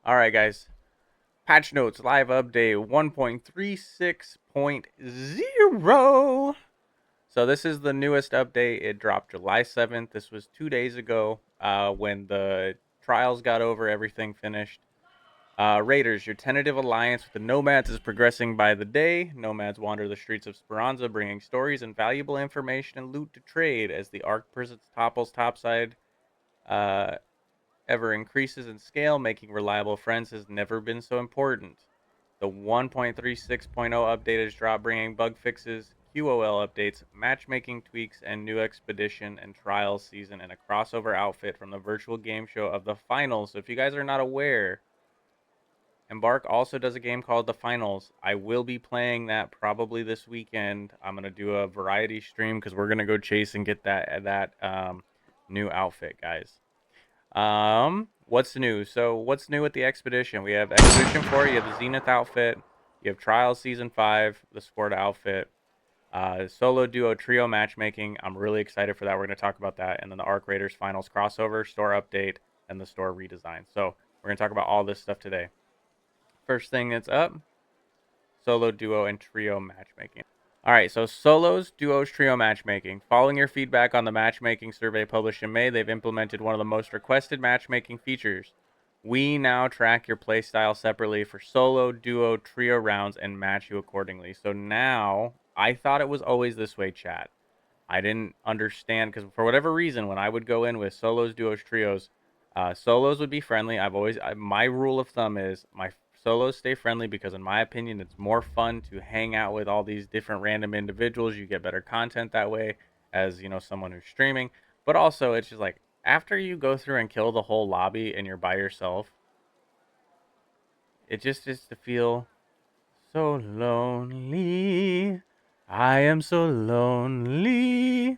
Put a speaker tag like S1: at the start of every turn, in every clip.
S1: All right, guys. Patch notes live update 1.36.0. So this is the newest update. It dropped July 7th. This was 2 days ago when the trials got over, everything finished. Raiders, your tentative alliance with the Nomads is progressing by the day. Nomads wander the streets of Speranza, bringing stories and valuable information and loot to trade as the Ark prison topples topside. Uh, ever increases in scale, making reliable friends has never been so important. The 1.36.0 update is dropped, bringing bug fixes, QOL updates, matchmaking tweaks, and new expedition and trials season, and a crossover outfit from the virtual game show of the finals. So if you guys are not aware, Embark also does a game called the Finals. I will be playing that probably this weekend. I'm gonna do a variety stream because we're gonna go chase and get that new outfit, guys. What's new? So what's new with the expedition? We have Expedition 4, you have the Zenith outfit, you have Trials Season 5, the Sport outfit, solo duo trio matchmaking. I'm really excited for that. We're gonna talk about that, and then the Arc Raiders Finals crossover, store update, and the store redesign. So we're gonna talk about all this stuff today. First thing that's up, solo, duo, and trio matchmaking. All right, so solos, duos, trio matchmaking. Following your feedback on the matchmaking survey published in May, they've implemented one of the most requested matchmaking features. We now track your playstyle separately for solo, duo, trio rounds and match you accordingly. So now, I thought it was always this way, chat. I didn't understand because for whatever reason, when I would go in with solos, duos, trios, solos would be friendly. My rule of thumb is my solos stay friendly because, in my opinion, it's more fun to hang out with all these different random individuals. You get better content that way, as you know, someone who's streaming. But also, it's just like after you go through and kill the whole lobby and you're by yourself, it just is to feel so lonely. I am so lonely.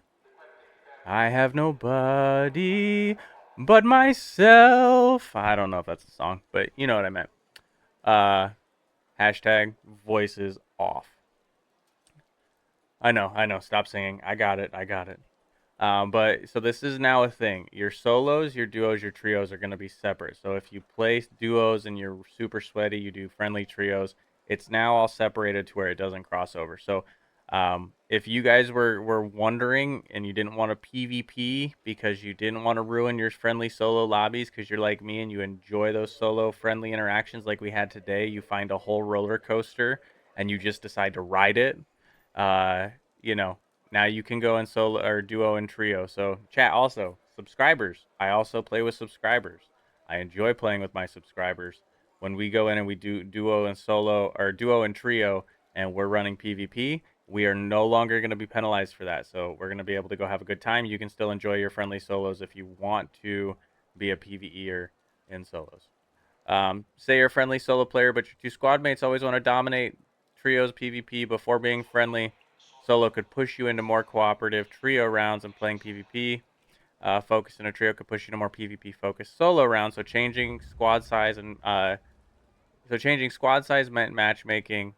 S1: I have nobody but myself. I don't know if that's a song, but you know what I meant. Uh, hashtag voices off. I know. Stop singing. I got it. I got it. But so this is now a thing. Your solos, your duos, your trios are going to be separate. So if you play duos and you're super sweaty, you do friendly trios. It's now all separated to where it doesn't cross over. So if you guys were wondering and you didn't want to PvP because you didn't want to ruin your friendly solo lobbies because you're like me and you enjoy those solo friendly interactions like we had today, you find a whole roller coaster and you just decide to ride it. Uh, you know, now you can go in solo or duo and trio. So chat also subscribers. I also play with subscribers. I enjoy playing with my subscribers. When we go in and we do duo and solo or duo and trio and we're running PvP, we are no longer going to be penalized for that. So we're going to be able to go have a good time. You can still enjoy your friendly solos if you want to be a PvEer in solos. Say you're a friendly solo player, but your two squad mates always want to dominate trios PvP before being friendly. Solo could push you into more cooperative trio rounds and playing PvP. Focus in a trio could push you to more PvP focused solo rounds. So changing squad size meant matchmaking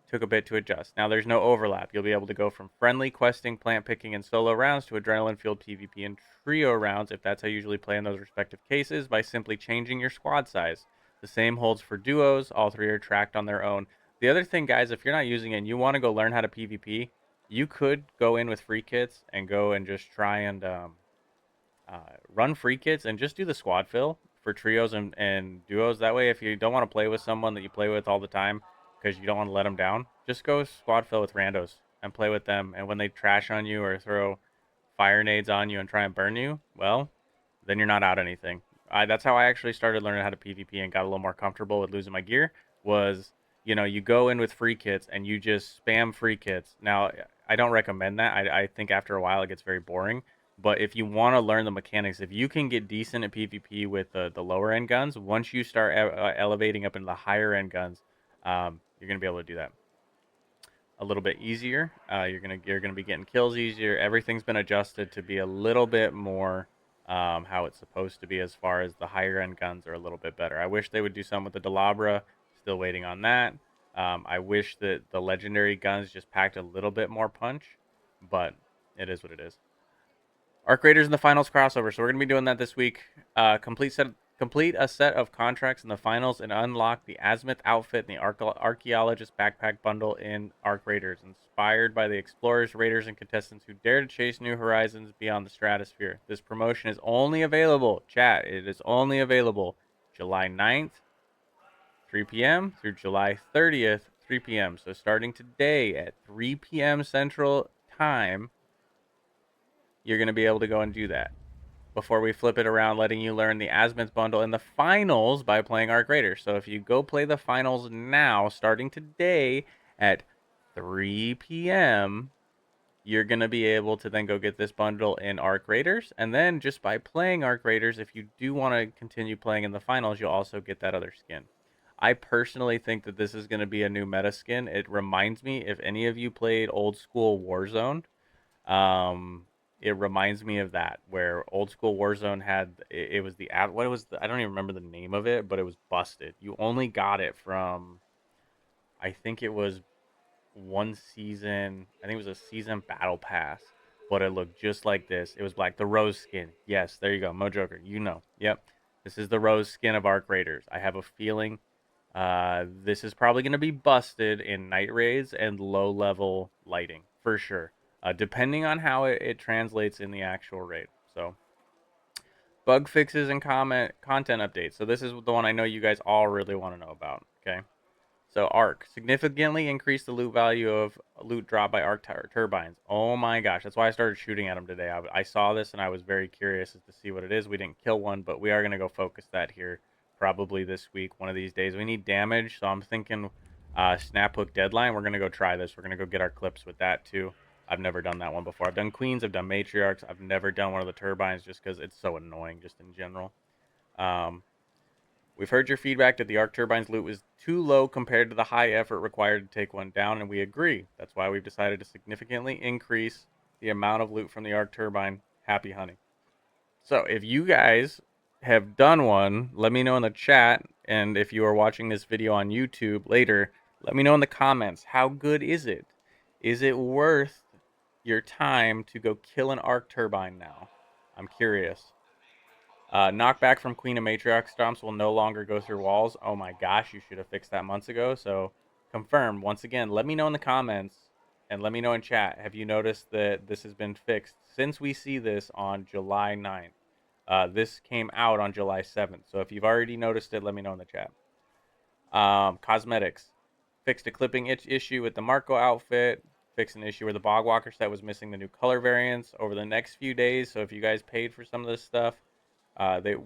S1: took a bit to adjust. Now there's no overlap. You'll be able to go from friendly questing, plant picking, and solo rounds to adrenaline fueled PvP and trio rounds if that's how you usually play in those respective cases by simply changing your squad size. The same holds for duos. All three are tracked on their own. The other thing, guys, if you're not using it and you want to go learn how to PvP, you could go in with free kits and go and just try and run free kits and just do the squad fill for trios and duos. That way, if you don't want to play with someone that you play with all the time because you don't want to let them down, just go squad fill with randos and play with them. And when they trash on you or throw fire nades on you and try and burn you, well, then you're not out anything. That's how I actually started learning how to PvP and got a little more comfortable with losing my gear. Was you go in with free kits and you just spam free kits. Now, I don't recommend that. I think after a while it gets very boring. But if you want to learn the mechanics, if you can get decent at PvP with the lower end guns, once you start elevating up into the higher end guns, you're gonna be able to do that a little bit easier. You're gonna be getting kills easier. Everything's been adjusted to be a little bit more how it's supposed to be as far as the higher end guns are a little bit better. I wish they would do something with the Delabra. Still waiting on that. I wish that the legendary guns just packed a little bit more punch, but it is what it is. Arc Raiders in the finals crossover. So we're gonna be doing that this week. Complete set Complete a set of contracts in the finals and unlock the Azimuth outfit and the Archaeologist backpack bundle in Arc Raiders, inspired by the explorers, raiders, and contestants who dare to chase new horizons beyond the stratosphere. This promotion is only available, chat, it is only available July 9th, 3 p.m. through July 30th, 3 p.m. So starting today at 3 p.m. Central Time, you're going to be able to go and do that before we flip it around, letting you learn the Azimuth bundle in the finals by playing Arc Raiders. So if you go play the finals now, starting today at 3 p.m., you're going to be able to then go get this bundle in Arc Raiders. And then just by playing Arc Raiders, if you do want to continue playing in the finals, you'll also get that other skin. I personally think that this is going to be a new meta skin. It reminds me, if any of you played old school Warzone, um, it reminds me of that, where old school Warzone had it was the what was the, I don't even remember the name of it, but it was busted. You only got it from, I think it was one season. I think it was a season battle pass, but it looked just like this. It was black. The rose skin. Yes, there you go, Mo Joker. You know. Yep. This is the rose skin of Arc Raiders. I have a feeling this is probably going to be busted in night raids and low level lighting for sure, depending on how it translates in the actual raid. So, bug fixes and content updates. So, this is the one I know you guys all really want to know about. Okay. So Arc significantly increased the loot value of loot drop by Arc turbines. Oh my gosh, that's why I started shooting at them today. I saw this and I was very curious as to see what it is. We didn't kill one, but we are gonna go focus that here probably this week, one of these days. We need damage, so I'm thinking snap hook deadline. We're gonna go try this. We're gonna go get our clips with that too. I've never done that one before. I've done queens, I've done matriarchs. I've never done one of the turbines just because it's so annoying, just in general. Um, We've heard your feedback that the Arc Turbine's loot was too low compared to the high effort required to take one down, and we agree. That's why we've decided to significantly increase the amount of loot from the Arc Turbine. Happy hunting. So, if you guys have done one, let me know in the chat, and if you are watching this video on YouTube later, let me know in the comments. How good is it? Is it worth your time to go kill an Arc Turbine now? I'm curious. Knockback from Queen and Matriarch stomps will no longer go through walls. Oh my gosh, you should have fixed that months ago. So, confirmed. Once again, let me know in the comments and let me know in chat. Have you noticed that this has been fixed since we see this on July 9th? This came out on July 7th. So, if you've already noticed it, let me know in the chat. Cosmetics. Fixed a clipping issue with the Marco outfit. Fixed an issue where the Bogwalker set was missing the new color variants over the next few days. So, if you guys paid for some of this stuff,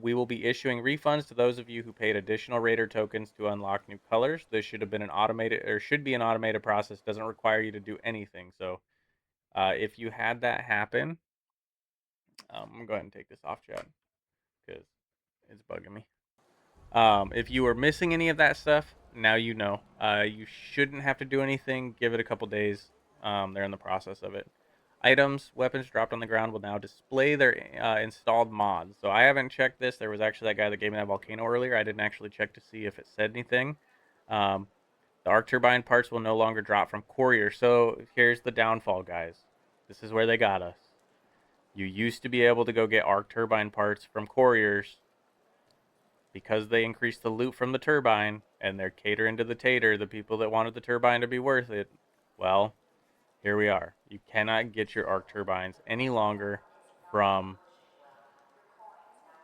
S1: we will be issuing refunds to those of you who paid additional Raider tokens to unlock new colors. This should have been an automated, or should be an automated process. Doesn't require you to do anything. So if you had that happen, I'm gonna go ahead and take this off, chat, because it's bugging me. If you were missing any of that stuff, now you know. You shouldn't have to do anything. Give it a couple days. They're in the process of it. Items, weapons dropped on the ground will now display their installed mods. So I haven't checked this. There was actually that guy that gave me that volcano earlier. I didn't actually check to see if it said anything. Um, the arc turbine parts will no longer drop from courier. So here's the downfall, guys. This is where they got us. You used to be able to go get arc turbine parts from couriers because they increased the loot from the turbine and they're catering to the tater, the people that wanted the turbine to be worth it. Well, here we are. You cannot get your arc turbines any longer from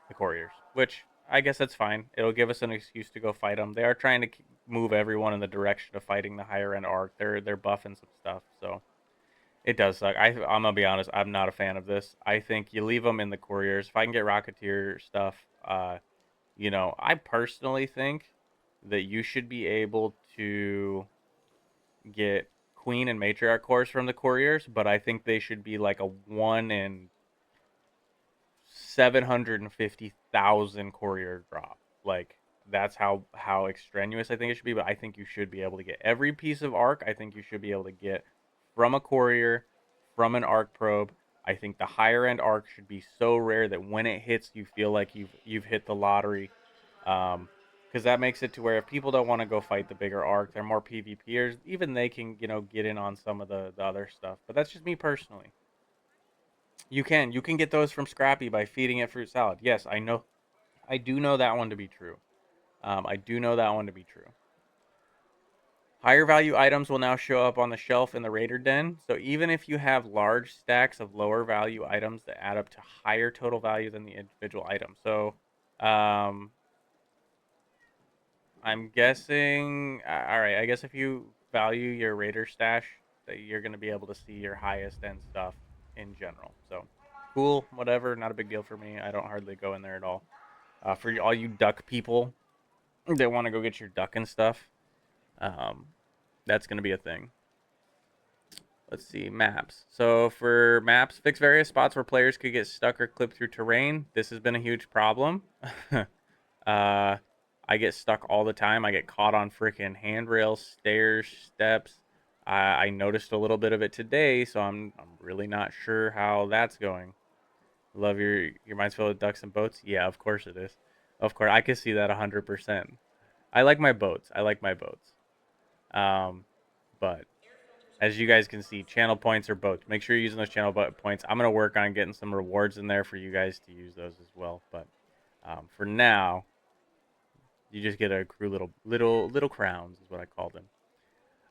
S1: the couriers, which I guess that's fine. It'll give us an excuse to go fight them. They are trying to move everyone in the direction of fighting the higher end arc. They're buffing some stuff, so it does suck. I'm gonna be honest. I'm not a fan of this. I think you leave them in the couriers. If I can get Rocketeer stuff, I personally think that you should be able to get Queen and Matriarch cores from the couriers, but I think they should be like a 1 in 750,000 courier drop. Like that's how extraneous I think it should be. But I think you should be able to get every piece of arc. I think you should be able to get from a courier, from an arc probe. I think the higher end arc should be so rare that when it hits, you feel like you've hit the lottery. Because that makes it to where if people don't want to go fight the bigger arc, they're more PvPers. Even they can get in on some of the other stuff. But that's just me personally. You can get those from Scrappy by feeding it fruit salad. Yes, I know I do know that one to be true. I do know that one to be true. Higher value items will now show up on the shelf in the Raider Den. So even if you have large stacks of lower value items that add up to higher total value than the individual item. So um, I'm guessing. All right, I guess if you value your Raider stash, that you're going to be able to see your highest end stuff in general. So cool, whatever. Not a big deal for me. I don't hardly go in there at all. For all you duck people that want to go get your duck and stuff, um, that's going to be a thing. Let's see, maps. So for maps, fix various spots where players could get stuck or clipped through terrain. This has been a huge problem. I get stuck all the time. I get caught on freaking handrails, stairs, steps. I noticed a little bit of it today, so I'm really not sure how that's going. Love your mind's filled with ducks and boats. Yeah, of course it is. Of course, I can see that 100%. I like my boats. I like my boats. But as you guys can see, channel points are boats. Make sure you're using those channel points. I'm gonna work on getting some rewards in there for you guys to use those as well. But for now, you just get to accrue little crowns, is what I call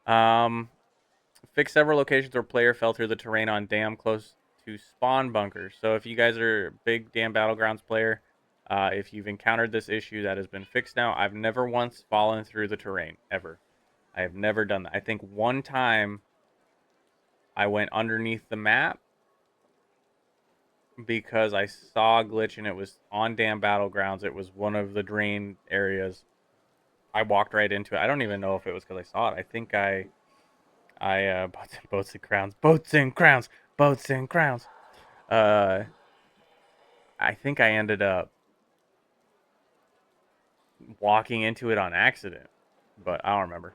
S1: them. Fix several locations where player fell through the terrain on dam close to spawn bunkers. So if you guys are a big dam battlegrounds player, if you've encountered this issue, that has been fixed now. I've never once fallen through the terrain ever. I have never done that. I think one time I went underneath the map because I saw a glitch and it was on dam battlegrounds. It was one of the drain areas. I walked right into it. I don't even know if it was because I saw it. I think I boats and crowns, boats and crowns, boats and crowns. Uh, I think I ended up walking into it on accident, but I don't remember.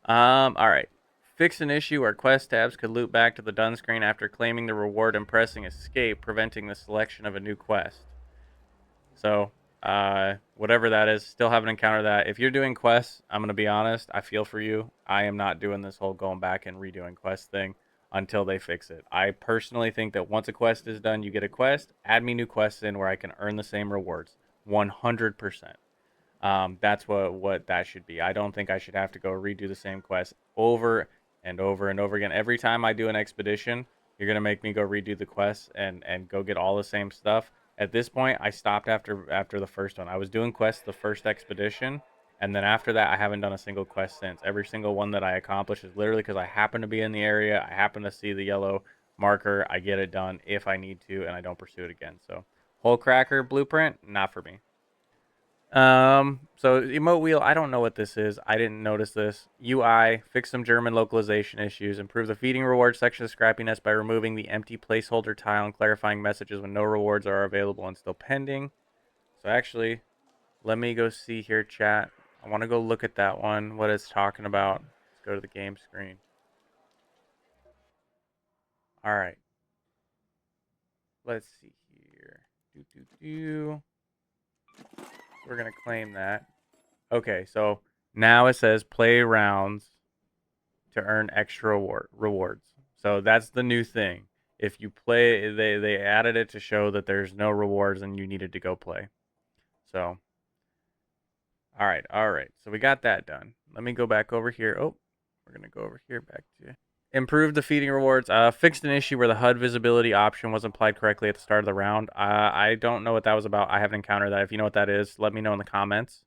S1: All right. Fix an issue where quest tabs could loop back to the done screen after claiming the reward and pressing escape, preventing the selection of a new quest. So, whatever that is, still haven't encountered that. If you're doing quests, I'm gonna be honest. I feel for you. I am not doing this whole going back and redoing quest thing until they fix it. I personally think that once a quest is done, you get a quest. Add me new quests in where I can earn the same rewards. 100%. That's what that should be. I don't think I should have to go redo the same quest over and over and over again. Every time I do an expedition, you're gonna make me go redo the quests and go get all the same stuff. At this point, I stopped after the first one. I was doing quests the first expedition, and then after that, I haven't done a single quest since. Every single one that I accomplish is literally because I happen to be in the area, I happen to see the yellow marker, I get it done if I need to, and I don't pursue it again. So, Hole Cracker Blueprint, not for me. So emote wheel, I don't know what this is. I didn't notice this. UI, fix some German localization issues, improve the feeding reward section of scrappiness by removing the empty placeholder tile and clarifying messages when no rewards are available and still pending. So actually, let me go see here, chat. I want to go look at that one, what it's talking about. Let's go to the game screen. All right. Let's see here. Do do do. We're gonna claim that. Okay, so now it says play rounds to earn extra rewards. So that's the new thing. If you play, they added it to show that there's no rewards and you needed to go play. So, all right. So we got that done. Let me go back over here. Oh, we're gonna go over here back to improve the feeding rewards. Fixed an issue where the HUD visibility option wasn't applied correctly at the start of the round. I don't know what that was about. I haven't encountered that. If you know what that is, let me know in the comments.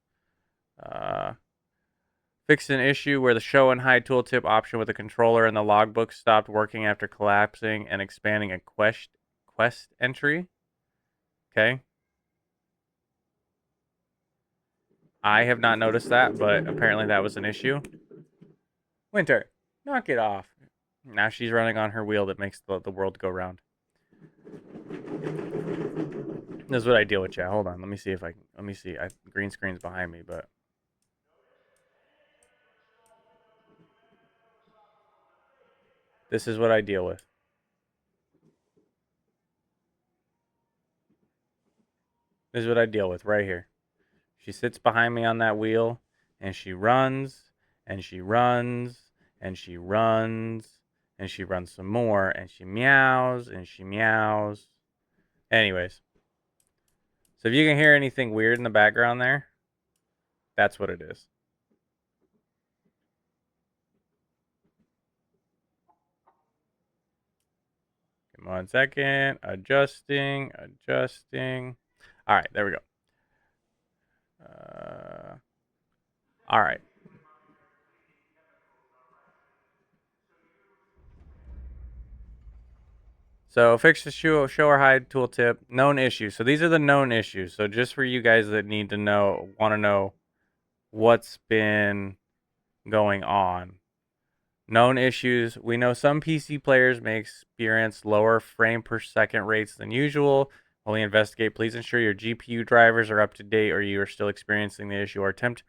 S1: Uh, Fixed an issue where the show and hide tooltip option with the controller and the logbook stopped working after collapsing and expanding a quest entry. Okay. I have not noticed that, but apparently that was an issue. Winter, knock it off. Now she's running on her wheel that makes the world go round. This is what I deal with, chat. Hold on. Let me see if I can. Let me see. Green screen's behind me, but this is what I deal with. This is what I deal with right here. She sits behind me on that wheel and she runs and she runs and she runs and she runs some more and she meows and she meows. Anyways, So if you can hear anything weird in the background there, that's what it is. Give me 1 second. Adjusting, adjusting. All right, there we go. All right. So fix the show or hide tooltip. Known issues. So these are the known issues. So just for you guys that need to know, want to know what's been going on. Known issues. We know some PC players may experience lower frame per second rates than usual. While we investigate, please ensure your GPU drivers are up to date or you are still experiencing the issue, or attempt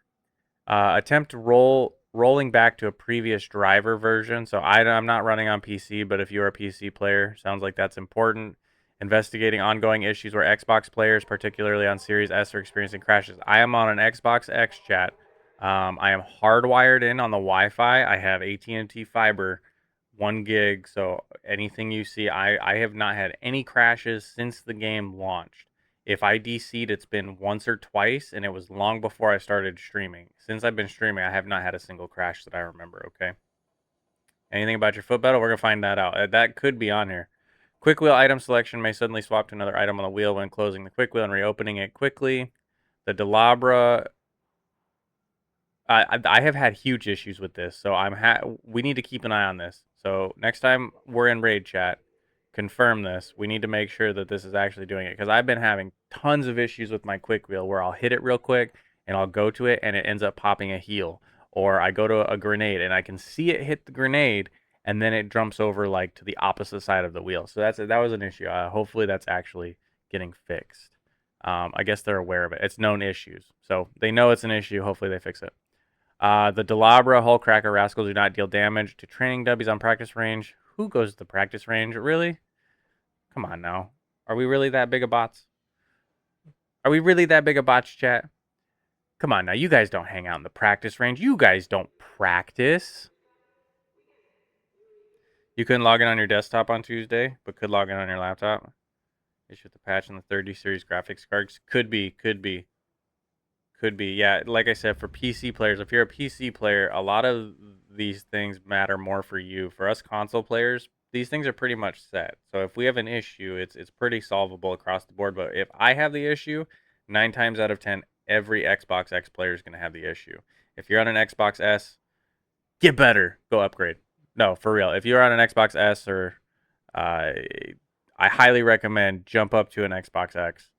S1: rolling back to a previous driver version. So I'm not running on PC, but if you're a PC player, sounds like that's important. Investigating ongoing issues where Xbox players, particularly on Series S, are experiencing crashes. I am on an Xbox X chat. I am hardwired in on the Wi-Fi. I have AT&T fiber, 1 gig. So anything you see, I have not had any crashes since the game launched. If I DC'd, it's been once or twice, and it was long before I started streaming. Since I've been streaming, I have not had a single crash that I remember, okay? Anything about your foot pedal? We're going to find that out. That could be on here. Quick wheel item selection may suddenly swap to another item on the wheel when closing the quick wheel and reopening it quickly. The Delabra, I have had huge issues with this, so we need to keep an eye on this. So next time we're in raid chat, confirm this. We need to make sure that this is actually doing it, because I've been having tons of issues with my quick wheel where I'll hit it real quick and I'll go to it and it ends up popping a heal, or I go to a grenade and I can see it hit the grenade and then it jumps over like to the opposite side of the wheel. So that was an issue. Hopefully that's actually getting fixed. I guess they're aware of it. It's known issues, so they know it's an issue. Hopefully they fix it. The Delabra, Hullcracker, Rascal do not deal damage to training dubbies on practice range. Who goes to the practice range? Really? Come on now. Are we really that big of bots? Are we really that big of bots, chat? Come on now. You guys don't hang out in the practice range. You guys don't practice. You couldn't log in on your desktop on Tuesday, but could log in on your laptop. Issue with the patch in the 30 series graphics cards. Could be, could be. Could be, yeah. Like I said, for PC players, if you're a PC player, a lot of these things matter more for you. For us console players, these things are pretty much set. So if we have an issue, it's pretty solvable across the board. But if I have the issue, 9 times out of 10, every Xbox X player is going to have the issue. If you're on an Xbox S, get better, go upgrade. No, for real. If you're on an Xbox S or, uh, I highly recommend jump up to an Xbox X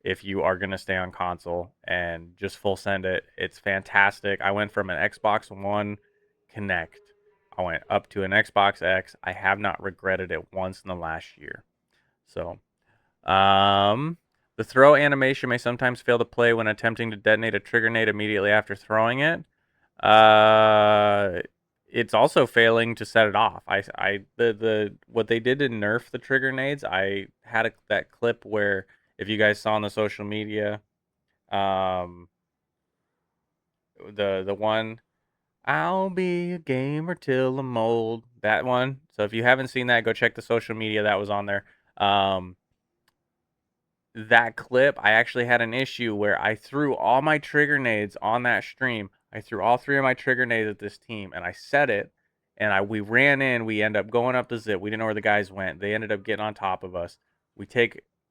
S1: if you are going to stay on console and just full send it. It's fantastic. I went from an Xbox One Connect, I went up to an Xbox X. I have not regretted it once in the last year. So, the throw animation may sometimes fail to play when attempting to detonate a trigger nade immediately after throwing it. Uh, it's also failing to set it off. The what they did to nerf the trigger nades. I had that clip where, if you guys saw on the social media, um, the one, I'll be a gamer till I'm old. That one. So if you haven't seen that, go check the social media that was on there. Um, that clip, I actually had an issue where I threw all my trigger nades on that stream. I threw all 3 of my trigger nades at this team, and I set it, and we ran in. We end up going up the zip. We didn't know where the guys went. They ended up getting on top of us.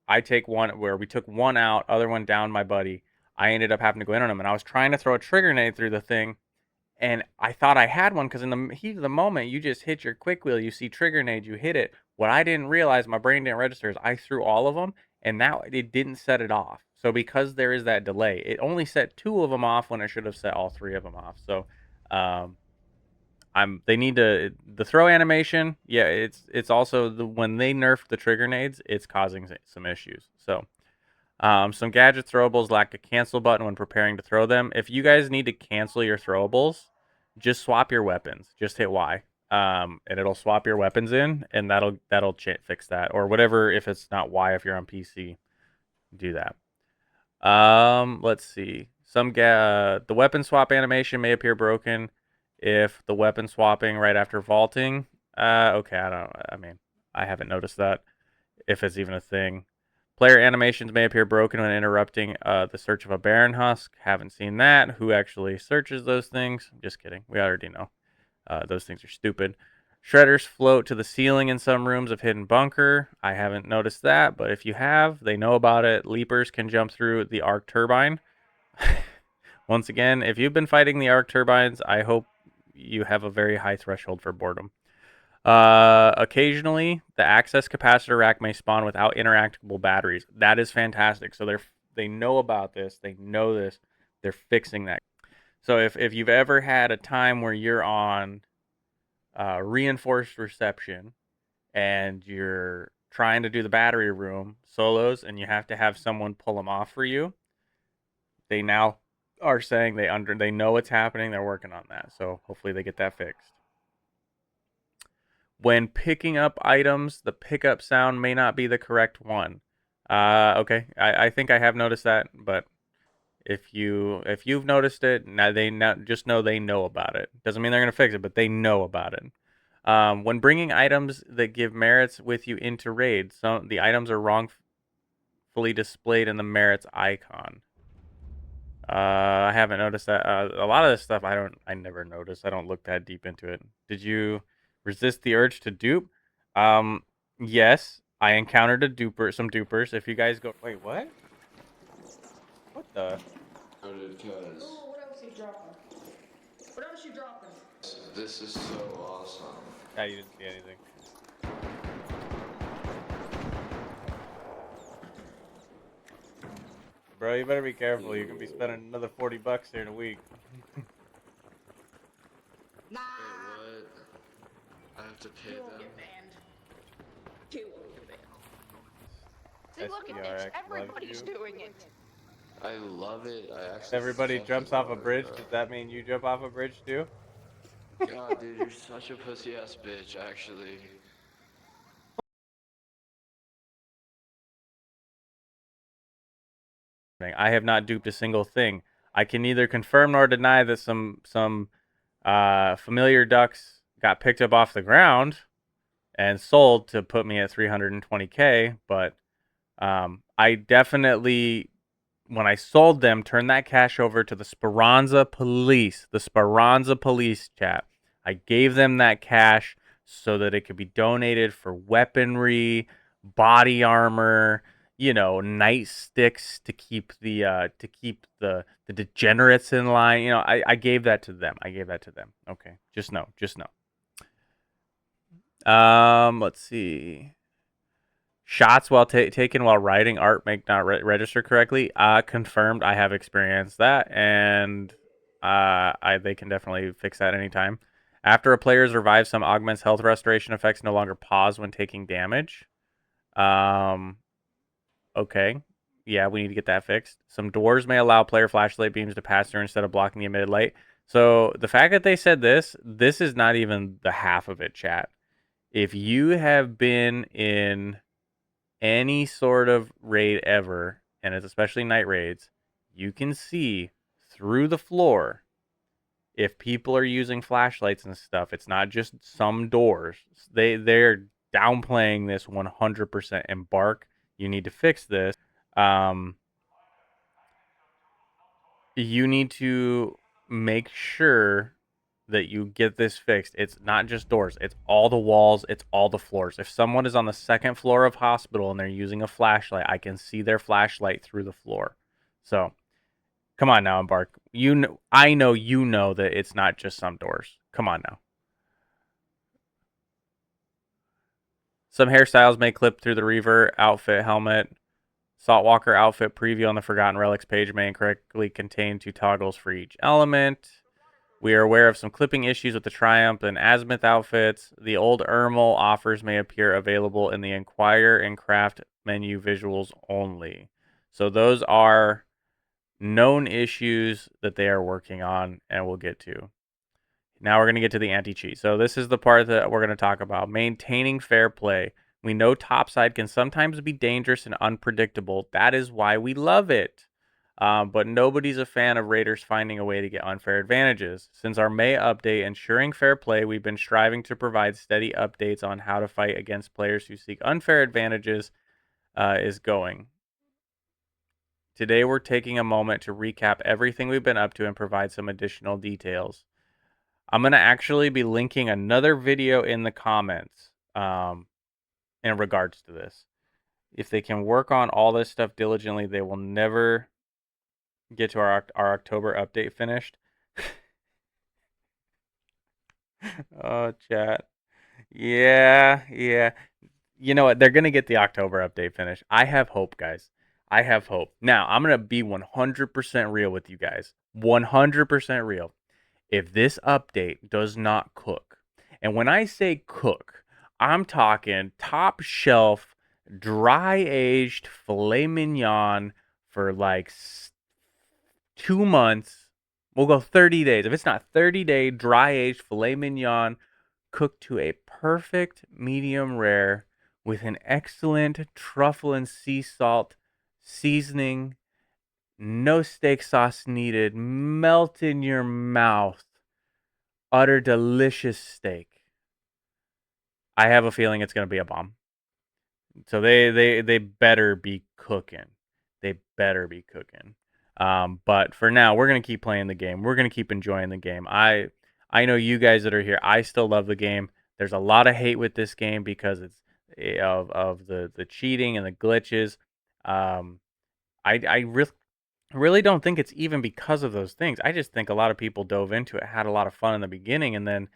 S1: I take one where we took one out, other one down my buddy. I ended up having to go in on him, and I was trying to throw a trigger nade through the thing, and I thought I had one because in the heat of the moment, you just hit your quick wheel, you see trigger nade, you hit it. What I didn't realize, my brain didn't register, is I threw all of them, and now it didn't set it off. So because there is that delay, it only set 2 of them off when it should have set all 3 of them off. So, um, they need to the throw animation. Yeah, it's also when they nerfed the trigger nades, it's causing some issues. So. Some gadget throwables lack a cancel button when preparing to throw them. If you guys need to cancel your throwables, just swap your weapons. Just hit Y, and it'll swap your weapons in, and that'll fix that, or whatever. If it's not Y, if you're on PC, do that. Let's see. The weapon swap animation may appear broken if the weapon swapping right after vaulting. Okay, I don't. I mean, I haven't noticed that, if it's even a thing. Player animations may appear broken when interrupting the search of a Baron Husk. Haven't seen that. Who actually searches those things? Just kidding. We already know. Those things are stupid. Shredders float to the ceiling in some rooms of Hidden Bunker. I haven't noticed that, but if you have, they know about it. Leapers can jump through the arc turbine. Once again, if you've been fighting the arc turbines, I hope you have a very high threshold for boredom. Occasionally, the access capacitor rack may spawn without interactable batteries. That is fantastic. So they know about this. They know this. They're fixing that. So if you've ever had a time where you're on reinforced reception and you're trying to do the battery room solos and you have to have someone pull them off for you, they now are saying they know what's happening. They're working on that. So hopefully they get that fixed. When picking up items, the pickup sound may not be the correct one. Okay, I think I have noticed that, but if you've noticed it, now just know they know about it. Doesn't mean they're gonna fix it, but they know about it. When bringing items that give merits with you into raids, some the items are wrongfully displayed in the merits icon. I haven't noticed that. A lot of this stuff I never noticed. I don't look that deep into it. Did you resist the urge to dupe? Um, yes, I encountered some dupers. If you guys go, wait, what? What the?
S2: Because
S3: Oh, what else you dropping? What else you dropping?
S2: this is so awesome.
S1: Ah, you didn't see anything. Bro, you better be careful. You're gonna be spending another $40 here in a week.
S3: Nah.
S2: Wait, what? I have to pay
S3: You won't
S2: them?
S3: get banned. You won't get banned.
S4: See, look at this.
S1: SDRX loves
S4: Everybody's
S1: you.
S4: doing it.
S2: I love it. I actually
S1: Everybody
S2: fucking
S1: jumps off
S2: love
S1: a
S2: it,
S1: bridge.
S2: bro.
S1: Does that mean you jump off a bridge too?
S2: God, dude, you're such a pussy ass bitch, actually.
S1: I have not duped a single thing. I can neither confirm nor deny that some familiar ducks got picked up off the ground and sold to put me at 320K, but I definitely, when I sold them, turned that cash over to the Speranza Police, chat. I gave them that cash so that it could be donated for weaponry, body armor, nightsticks to keep the degenerates in line. I gave that to them. Okay, just know. Let's see. Shots taken while riding art may not register correctly. Confirmed. I have experienced that, and they can definitely fix that anytime. After a player is revived, some augments health restoration effects no longer pause when taking damage. Um, okay. Yeah, we need to get that fixed. Some doors may allow player flashlight beams to pass through instead of blocking the emitted light. So the fact that they said this is not even the half of it, chat. If you have been in any sort of raid ever, and it's especially night raids, you can see through the floor if people are using flashlights and stuff. It's not just some doors. They're downplaying this 100%. Embark, you need to fix this. Um, you need to make sure that you get this fixed. It's not just doors, it's all the walls, it's all the floors. If someone is on the second floor of hospital and they're using a flashlight, I can see their flashlight through the floor. So, come on now, Embark. I know you know that it's not just some doors. Come on now. Some hairstyles may clip through the Reaver outfit helmet. Saltwalker outfit preview on the Forgotten Relics page may incorrectly contain 2 toggles for each element. We are aware of some clipping issues with the Triumph and Azimuth outfits. The old Ermal offers may appear available in the Inquire and Craft menu visuals only. So those are known issues that they are working on and we'll get to. Now we're going to get to the anti-cheat. So this is the part that we're going to talk about. Maintaining fair play. We know topside can sometimes be dangerous and unpredictable. That is why we love it. But nobody's a fan of Raiders finding a way to get unfair advantages. Since our May update, Ensuring Fair Play, we've been striving to provide steady updates on how to fight against players who seek unfair advantages is going. Today we're taking a moment to recap everything we've been up to and provide some additional details. I'm going to actually be linking another video in the comments in regards to this. If they can work on all this stuff diligently, they will never get to our October update finished. Oh, chat. Yeah. You know what? They're going to get the October update finished. I have hope, guys. I have hope. Now, I'm going to be 100% real with you guys. 100% real. If this update does not cook, and when I say cook, I'm talking top shelf, dry aged filet mignon for like 2 months. We'll go 30 days. If it's not 30-day dry aged filet mignon cooked to a perfect medium rare with an excellent truffle and sea salt seasoning, no steak sauce needed, melt in your mouth, utter delicious steak. I have a feeling it's going to be a bomb. So they better be cooking. They better be cooking. But for now, we're gonna keep playing the game. We're gonna keep enjoying the game. I know you guys that are here. I still love the game. There's a lot of hate with this game because it's of the cheating and the glitches. Um, I really don't think it's even because of those things. I just think a lot of people dove into it, had a lot of fun in the beginning, and then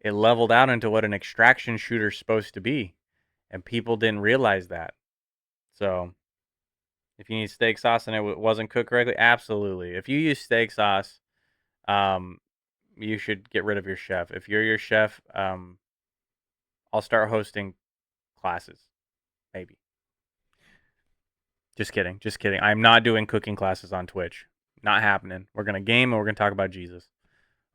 S1: it leveled out into what an extraction shooter's supposed to be, and people didn't realize that. So, if you need steak sauce and it wasn't cooked correctly, absolutely. If you use steak sauce, um, you should get rid of your chef. If you're your chef, I'll start hosting classes, maybe. Just kidding, just kidding. I'm not doing cooking classes on Twitch. Not happening. We're gonna game and we're gonna talk about Jesus.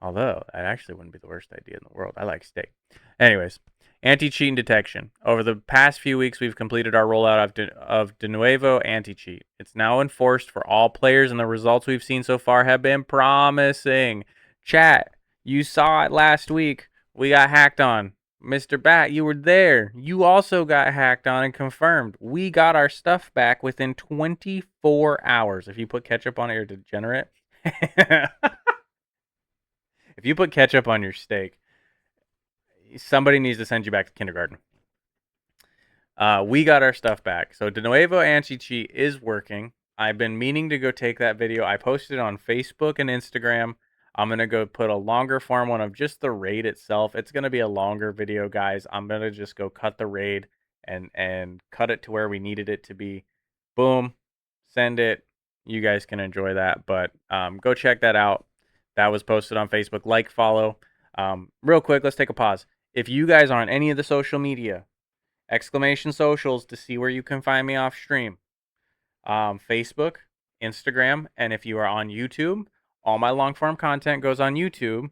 S1: Although, that actually wouldn't be the worst idea in the world. I like steak. Anyways, anti-cheat and detection. Over the past few weeks, we've completed our rollout of De Nuevo anti-cheat. It's now enforced for all players, and the results we've seen so far have been promising. Chat, you saw it last week. We got hacked on. Mr. Bat, you were there. You also got hacked on and confirmed. We got our stuff back within 24 hours. If you put ketchup on it, you're degenerate. If you put ketchup on your steak, somebody needs to send you back to kindergarten. We got our stuff back. So De Nuevo Anti-Cheat is working. I've been meaning to go take that video. I posted it on Facebook and Instagram. I'm going to go put a longer form one of just the raid itself. It's going to be a longer video, guys. I'm going to just go cut the raid and cut it to where we needed it to be. Boom. Send it. You guys can enjoy that. But go check that out. That was posted on Facebook. Like, follow. Real quick, let's take a pause. If you guys are on any of the social media, exclamation socials to see where you can find me off stream. Facebook, Instagram, and if you are on YouTube, all my long form content goes on YouTube,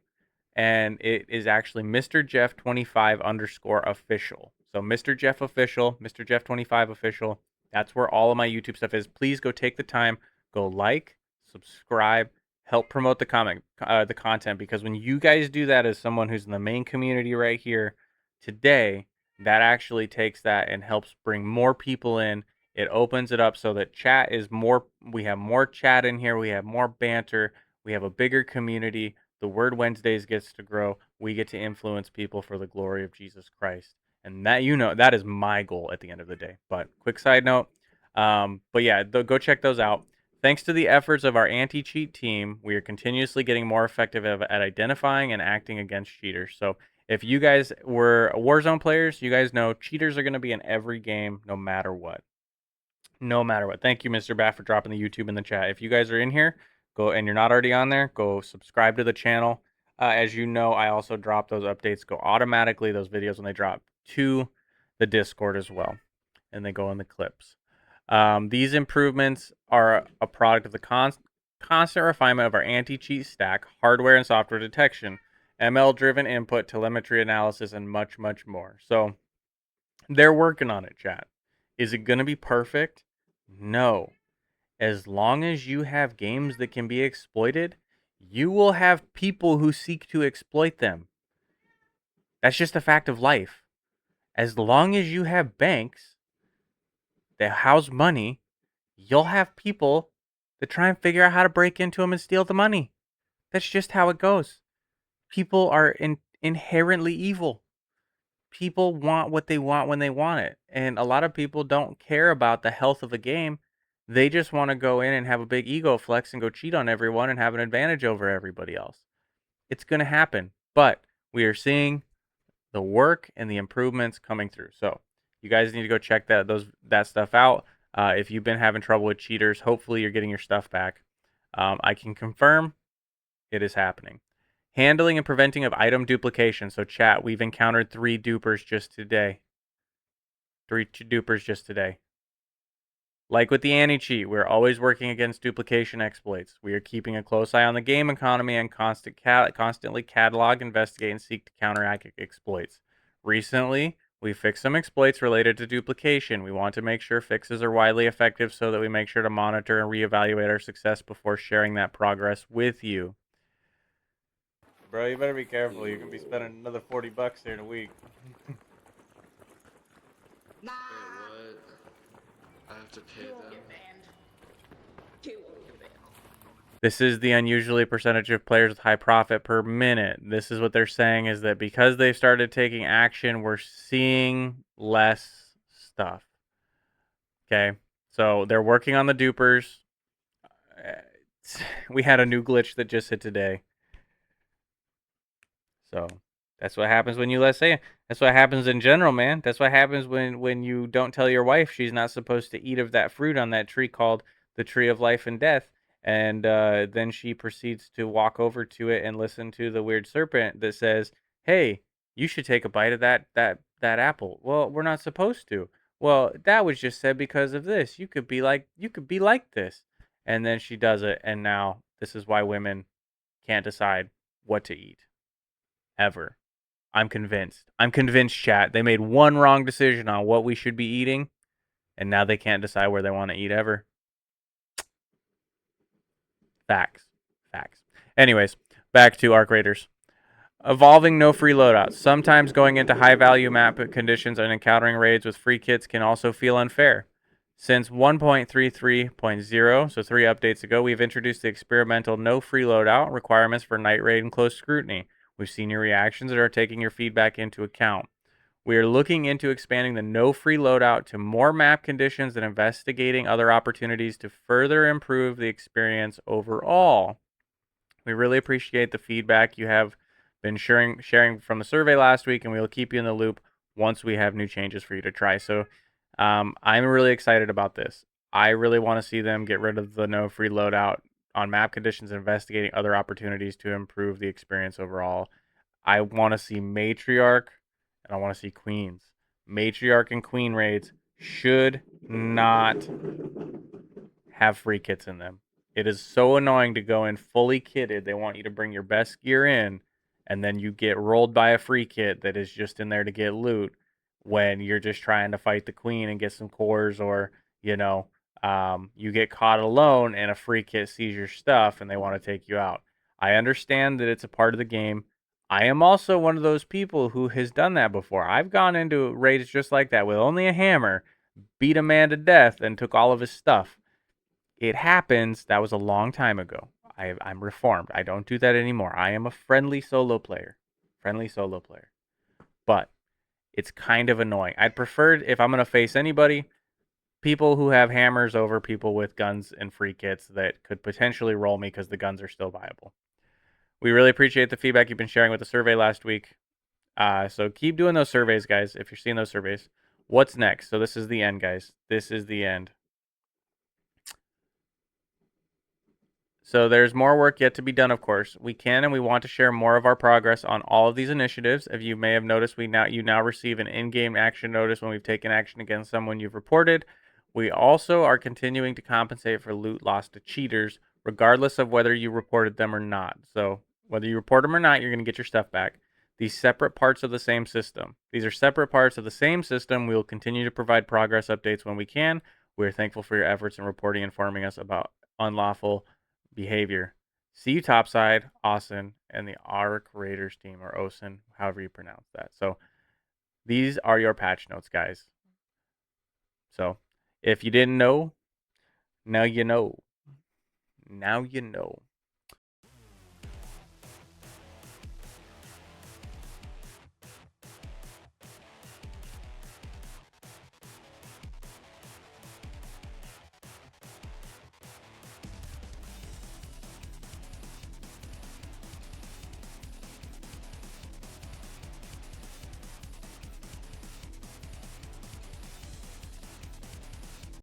S1: and it is actually Mr. Jeff 25 _ official. So Mr. Jeff official, Mr. Jeff 25 official. That's where all of my YouTube stuff is. Please go take the time, go like, subscribe, help promote the content, because when you guys do that as someone who's in the main community right here today, that actually takes that and helps bring more people in. It opens it up so that chat is more, we have more chat in here, we have more banter, we have a bigger community. The Word Wednesdays gets to grow. We get to influence people for the glory of Jesus Christ. And that, you know, that is my goal at the end of the day. But quick side note, but yeah, go check those out. Thanks to the efforts of our anti-cheat team, we are continuously getting more effective at identifying and acting against cheaters. So if you guys were Warzone players, you guys know cheaters are going to be in every game no matter what. No matter what. Thank you, Mr. Bat, for dropping the YouTube in the chat. If you guys are in here, go, and you're not already on there, go subscribe to the channel. As you know, I also drop those updates, go automatically, those videos when they drop, to the Discord as well. And they go in the clips. These improvements are a product of the constant refinement of our anti-cheat stack, hardware and software detection, ML-driven input, telemetry analysis, and much, much more. So they're working on it, chat. Is it going to be perfect? No. As long as you have games that can be exploited, you will have people who seek to exploit them. That's just a fact of life. As long as you have banks that house money, you'll have people that try and figure out how to break into them and steal the money. That's just how it goes. People are inherently evil. People want what they want when they want it. And a lot of people don't care about the health of a game. They just want to go in and have a big ego flex and go cheat on everyone and have an advantage over everybody else. It's going to happen. But we are seeing the work and the improvements coming through. So you guys need to go check that stuff out. If you've been having trouble with cheaters, hopefully you're getting your stuff back. I can confirm it is happening. Handling and preventing of item duplication. So chat, we've encountered 3 dupers just today. 3 dupers just today. Like with the anti-cheat, we're always working against duplication exploits. We are keeping a close eye on the game economy and constantly catalog, investigate, and seek to counteract exploits. Recently, we fixed some exploits related to duplication. We want to make sure fixes are widely effective so that we make sure to monitor and reevaluate our success before sharing that progress with you. Bro, you better be careful. You're going to be spending another $40 here in a week.
S3: Nah.
S2: Wait, what? I have to pay
S3: You won't
S2: them?
S3: get banned. You won't get banned.
S1: This is the unusually percentage of players with high profit per minute. This is what they're saying is that because they've started taking action, we're seeing less stuff. Okay. So they're working on the dupers. We had a new glitch that just hit today. So that's what happens when you let say it. That's what happens in general, man. That's what happens when you don't tell your wife she's not supposed to eat of that fruit on that tree called the tree of life and death. And then she proceeds to walk over to it and listen to the weird serpent that says, "Hey, you should take a bite of that apple." Well, we're not supposed to. Well, that was just said because of this. You could be like this. And then she does it, and now this is why women can't decide what to eat ever. I'm convinced. I'm convinced, chat. They made one wrong decision on what we should be eating, and now they can't decide where they want to eat ever. Facts. Facts. Anyways, back to Arc Raiders. Evolving no free loadouts. Sometimes going into high value map conditions and encountering raids with free kits can also feel unfair. Since 1.33.0, so 3 updates ago, we've introduced the experimental no free loadout requirements for night raid and close scrutiny. We've seen your reactions and are taking your feedback into account. We are looking into expanding the no free loadout to more map conditions and investigating other opportunities to further improve the experience overall. We really appreciate the feedback you have been sharing from the survey last week, and we will keep you in the loop once we have new changes for you to try. So I'm really excited about this. I really want to see them get rid of the no free loadout on map conditions and investigating other opportunities to improve the experience overall. I want to see matriarch and I want to see queens. Matriarch and queen raids should not have free kits in them. It is so annoying to go in fully kitted. They want you to bring your best gear in, and then you get rolled by a free kit that is just in there to get loot when you're just trying to fight the queen and get some cores, or you get caught alone and a free kit sees your stuff and they want to take you out. I understand that it's a part of the game. I am also one of those people who has done that before. I've gone into raids just like that with only a hammer, beat a man to death, and took all of his stuff. It happens. That was a long time ago. I'm reformed. I don't do that anymore. I am a friendly solo player. Friendly solo player. But it's kind of annoying. I'd prefer, if I'm going to face anybody, people who have hammers over people with guns and free kits that could potentially roll me because the guns are still viable. We really appreciate the feedback you've been sharing with the survey last week. So keep doing those surveys, guys, if you're seeing those surveys. What's next? So this is the end, guys. This is the end. So there's more work yet to be done, of course. We can and we want to share more of our progress on all of these initiatives. If you may have noticed, you now receive an in-game action notice when we've taken action against someone you've reported. We also are continuing to compensate for loot lost to cheaters, regardless of whether you reported them or not. So whether you report them or not, you're going to get your stuff back. These separate parts of the same system. These are separate parts of the same system. We will continue to provide progress updates when we can. We are thankful for your efforts in reporting and informing us about unlawful behavior. See you topside, Austin, and the Arc Raiders team, or Osen, however you pronounce that. So these are your patch notes, guys. So If you didn't know, now you know. Now you know.